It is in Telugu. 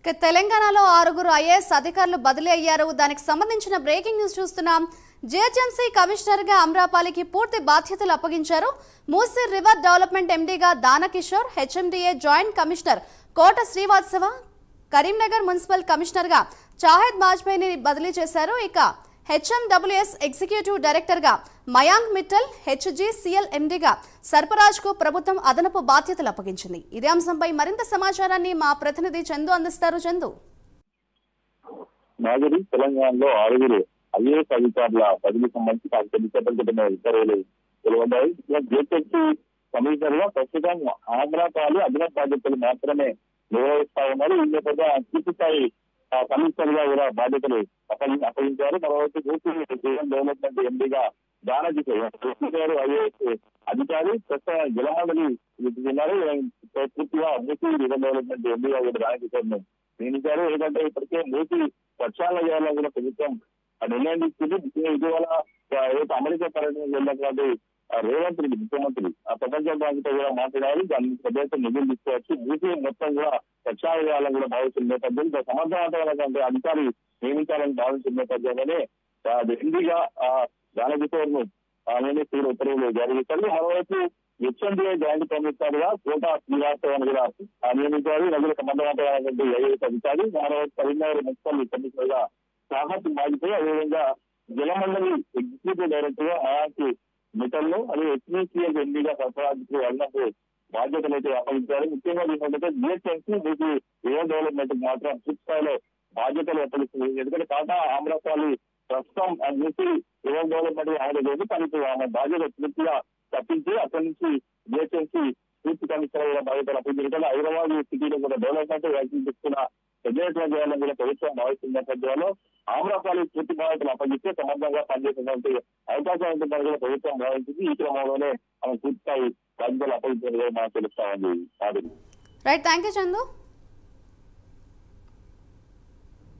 తెలంగాణలో 6 ఐఏఎస్ అధికారులు బదిలీ అయ్యారు. దానికి సంబంధించిన బ్రేకింగ్ న్యూస్ చూస్తున్నాం. జీహెచ్ఎంసీ కమిషనర్ గా అమ్రాపాలికి పూర్తి బాధ్యతలు అప్పగించారు. మూసీ రివర్ డెవలప్మెంట్ ఎండీగా Dana Kishore, HMDA joint commissioner Kota Srivatsava, Karimnagar municipal commissioner గా చాహెద్ బాజ్పేయిని బదిలీ చేశారు. ఇక హెచ్ఎండబ్ల్యూఎస్ ఎగ్జిక్యూటివ్ డైరెక్టర్ గా మయాంక్ మిట్టల్, హెచ్జిసిఎల్ ఎండీగా సర్పరాజ్ కు ప్రభుత్వం అదనపు బాధ్యతలు అప్పగించింది. ఇదే అంశంపై మరింత సమాచారాన్ని మా ప్రతినిధి చందు అందిస్తారు. చందు, తెలంగాణలో 6 ఐఏఎస్ అధికారుల బదిలీ సంబంధించి ఉత్తర్వులు వెలువడ్డాయి. జీహెచ్ఎంసీ కమిషనర్ గా ప్రస్తుతం ఆంధ్రపాలి అదనపు బాధ్యతలు మాత్రమే నిర్వహిస్తా ఉన్నారు. ఈ నేపథ్యంగా పూర్తి స్థాయి కమిషనర్ గా కూడా బాధ్యతలు అప్పగించారు. మరోవైపు మూసీ డెవలప్మెంట్ ఎండీగా దానకిషోర్ ఐఏఎస్ అధికారి ప్రస్తుతం జలమండలి ఉన్నారు. పూర్తిగా మూసీ రివర్ డెవలప్మెంట్ ఎండీగా కూడా దానకిషోర్ ను నియమించారు. ఎందుకంటే ఇప్పటికే మూసీ ప్రక్షాళన చేయాలని కూడా ప్రభుత్వం నిర్ణయం తీసుకుంది. ముఖ్యంగా ఇటీవల ఏదైతే అమెరికా పర్యటన వెళ్ళినటువంటి రేవంత్ రెడ్డి ముఖ్యమంత్రి ఆ ప్రపంచ బ్యాంకుతో కూడా మాట్లాడారు. దాన్ని ప్రదేశం నిధులు తీసుకోవచ్చు, మూసీ మొత్తం కూడా ప్రక్షాళన చేయాలని కూడా భావిస్తున్న నేపథ్యంలో సమర్థవంతమైనటువంటి అధికారి నియమించాలని భావిస్తున్న నేపథ్యంలోనే ఎండీగా దానకిషోర్ ను నియమిస్తూ ఉత్తర్వులు జారీ చేశారు. మరోవైపు హెచ్ఎండిఏ జాయింట్ కమిషనర్ గా కోట శ్రీవాత్సవాన్ని కూడా నియమించారు. నదుల సమర్థవంతమైనటువంటి ఐఏఎస్ అధికారి. మరోవైపు కరీంనగర్ మున్సిపల్ కమిషనర్ గా చాహెద్ బాజ్పేయి, అదేవిధంగా జలమండలి ఎగ్జిక్యూటివ్ డైరెక్టర్ గా మయాంక్ మిట్టల్ ను, అదే హెచ్జిసిఎల్ ఎండీగా సర్పరాజ్ కు అదనపు బాధ్యతలు అయితే అప్పగించారు. ముఖ్యంగా ఏంటంటే జీహెచ్ఎంసీ మీకు రివర్ డెవలప్మెంట్ మాత్రం పూర్తి స్థాయిలో బాధ్యతలు అప్పగిస్తుంది. ఎందుకంటే టాటా ఆమ్రపాలి ప్రస్తుతం మూసీ రివర్ డెవలప్మెంట్ అమలు లేదు, తనకు ఆమె బాధ్యత పూర్తిగా తప్పించి అక్కడి నుంచి జీహెచ్ఎంసీ పూర్తి కమిషనర్ బాధ్యతలు అప్పగించారు. హైదరాబాద్ సిటీలో కూడా డెవలప్మెంట్ వ్యాఖ్యలు తీసుకున్న పెద్దెత్తున చేయాలని కూడా ప్రభుత్వం భావిస్తున్న నేపథ్యంలో ఆమ్రపాలి పూర్తి బాధ్యతలు అప్పగిస్తే సమర్థంగా పనిచేసినటువంటి అవకాశం ఉంటుందని కూడా ప్రభుత్వం భావించింది. ఈ క్రమంలోనే ఆమె పూర్తి స్థాయి బాధ్యతలు అప్పగించాలని మనకు తెలుస్తా ఉంది. Right, thank you Chandu.